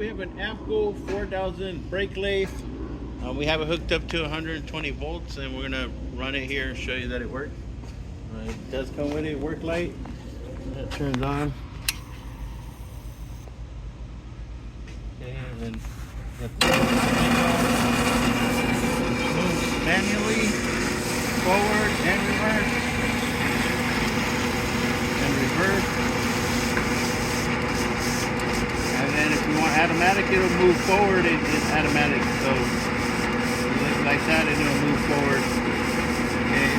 We have an Ammco 4000 brake lathe. We have it hooked up to 120 volts, and we're gonna run it here and show you that it works. It does come with a work light that turns on. Okay, and then moves manually forward and reverse. And then if you want automatic, it'll move forward. It's automatic, so like that, and it'll move forward. Okay.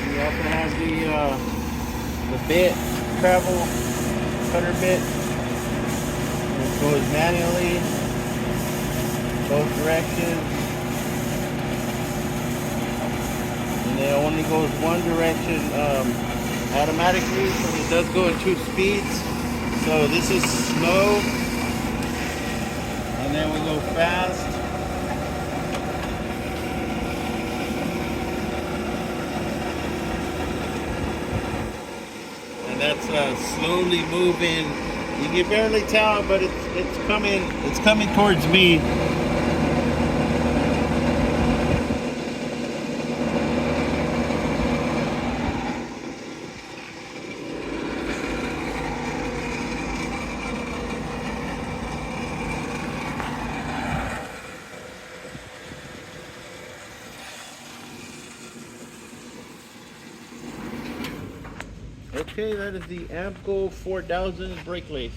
We also have the bit, travel cutter bit, which goes manually both directions. And it only goes one direction automatically, so it does go in 2 speeds. So this is slow, and then we go fast. And that's slowly moving. You can barely tell, but it's coming towards me. Okay, that is the Ammco 4000 brake lathe.